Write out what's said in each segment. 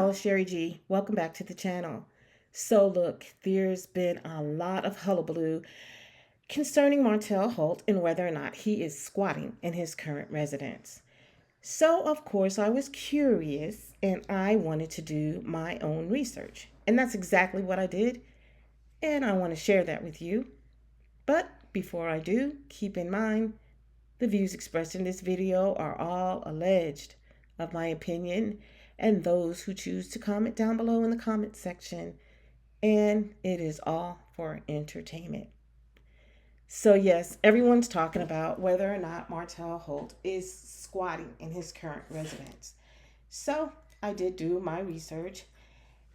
y'all, Sherry G. Welcome back to the channel. So look, there's been a lot of hullabaloo concerning Martell Holt and whether or not he is squatting in his current residence. So of course I was curious and I wanted to do my own research. And that's exactly what I did. And I want to share that with you. But before I do, keep in mind the views expressed in this video are all alleged of my opinion and those who choose to comment down below in the comment section. And it is all for entertainment. So yes, everyone's talking about whether or not Martell Holt is squatting in his current residence. So I did do my research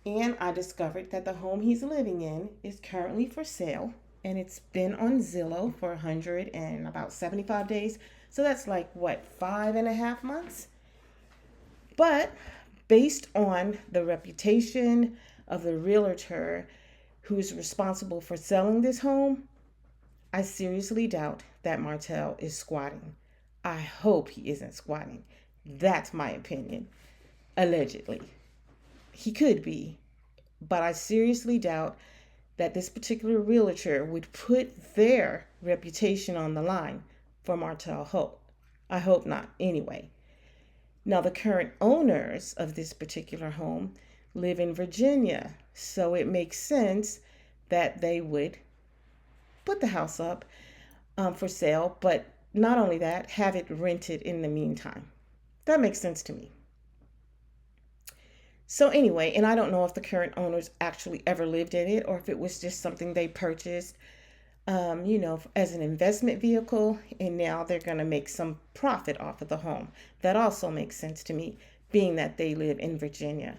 and I discovered that the home he's living in is currently for sale and it's been on Zillow for 100 and about 75 days. So that's like what, 5.5 months? But based on the reputation of the realtor who is responsible for selling this home, I seriously doubt that Martell is squatting. I hope he isn't squatting. That's my opinion. Allegedly. He could be, but I seriously doubt that this particular realtor would put their reputation on the line for Martell Holt. I hope not, anyway. Now, the current owners of this particular home live in Virginia, so it makes sense that they would put the house up for sale, but not only that, have it rented in the meantime. That makes sense to me. So anyway, and I don't know if the current owners actually ever lived in it or if it was just something they purchased, as an investment vehicle, and now they're going to make some profit off of the home. That also makes sense to me, being that they live in Virginia.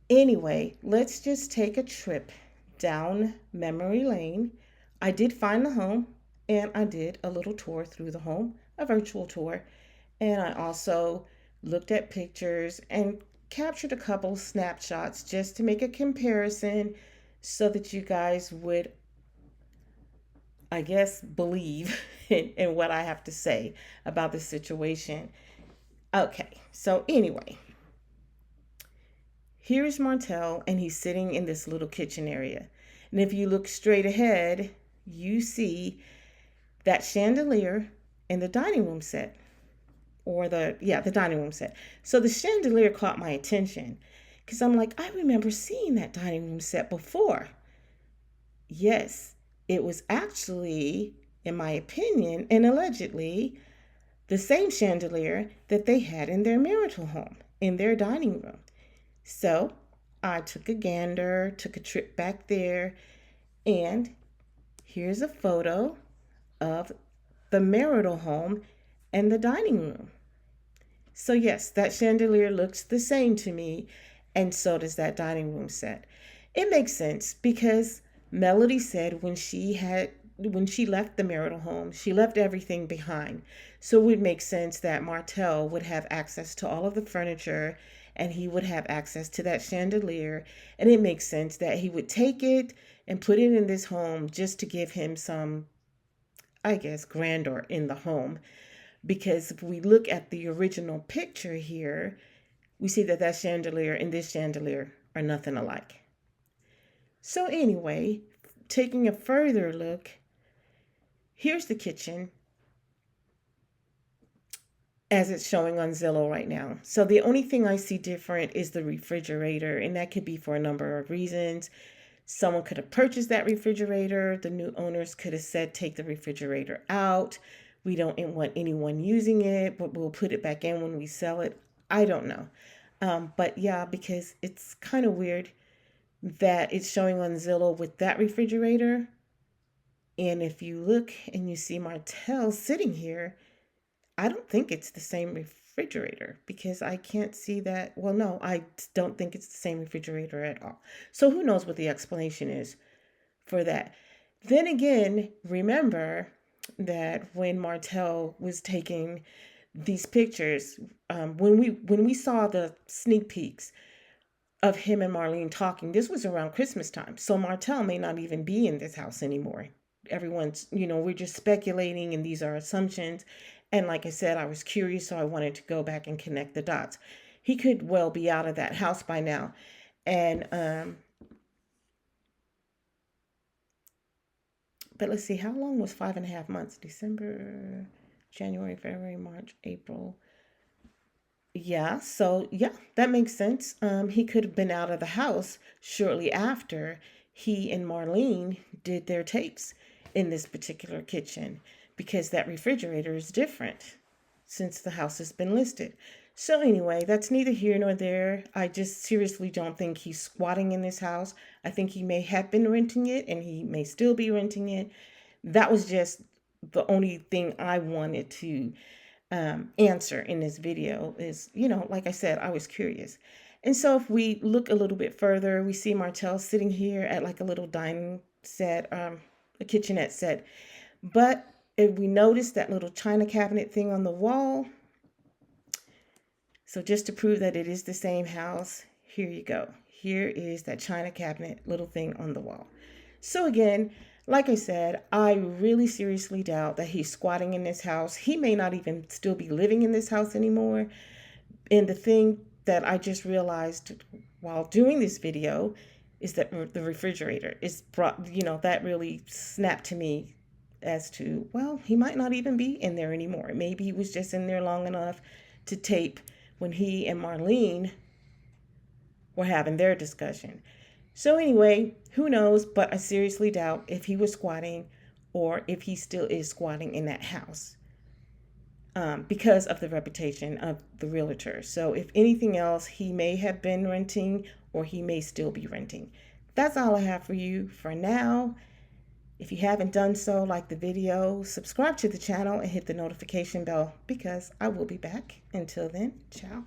Anyway, let's just take a trip down memory lane. I did find the home and I did a little tour through the home, a virtual tour, and I also looked at pictures and captured a couple of snapshots just to make a comparison so that you guys would, I guess, believe in what I have to say about the situation. Okay, so anyway, here's Martell and he's sitting in this little kitchen area. And if you look straight ahead, you see that chandelier in the dining room set. The dining room set. So the chandelier caught my attention because I'm like, I remember seeing that dining room set before. Yes, it was actually, in my opinion, and allegedly, the same chandelier that they had in their marital home, in their dining room. So I took a gander, took a trip back there, and here's a photo of the marital home and the dining room. So yes, that chandelier looks the same to me, and so does that dining room set. It makes sense because Melody said when she left the marital home, she left everything behind. So it would make sense that Martell would have access to all of the furniture and he would have access to that chandelier. And it makes sense that he would take it and put it in this home just to give him some, I guess, grandeur in the home. Because if we look at the original picture here, we see that chandelier and this chandelier are nothing alike. So anyway, taking a further look, here's the kitchen as it's showing on Zillow right now. So the only thing I see different is the refrigerator, and that could be for a number of reasons. Someone could have purchased that refrigerator. The new owners could have said, take the refrigerator out. We don't want anyone using it, but we'll put it back in when we sell it. I don't know. But yeah, because it's kind of weird that it's showing on Zillow with that refrigerator. And if you look and you see Martell sitting here, I don't think it's the same refrigerator because I can't see that. Well, no, I don't think it's the same refrigerator at all. So who knows what the explanation is for that. Then again, remember that when Martell was taking these pictures, when we saw the sneak peeks of him and Marlene talking, this was around Christmas time. So Martell may not even be in this house anymore. Everyone's, we're just speculating and these are assumptions. And like I said, I was curious, so I wanted to go back and connect the dots. he could well be out of that house by now. And but let's see, how long was 5.5 months? December, January, February, March, April. Yeah, so yeah, that makes sense. He could have been out of the house shortly after he and Marlene did their tapes in this particular kitchen, because that refrigerator is different since the house has been listed. So anyway, that's neither here nor there. I just seriously don't think he's squatting in this house. I think he may have been renting it and he may still be renting it. That was just the only thing I wanted to answer in this video. Is, like I said, I was curious. And so if we look a little bit further, we see Martell sitting here at like a little dining set, a kitchenette set. But if we notice that little china cabinet thing on the wall, so just to prove that it is the same house, here you go. Here is that china cabinet little thing on the wall. So again, like I said, I really seriously doubt that he's squatting in this house. He may not even still be living in this house anymore. And the thing that I just realized while doing this video is that the refrigerator is brought, that really snapped to me as to, well, he might not even be in there anymore. Maybe he was just in there long enough to tape when he and Marlene were having their discussion. So anyway, who knows, but I seriously doubt if he was squatting or if he still is squatting in that house, because of the reputation of the realtor. So if anything else, he may have been renting or he may still be renting. That's all I have for you for now. If you haven't done so, like the video, subscribe to the channel and hit the notification bell, because I will be back. Until then, ciao.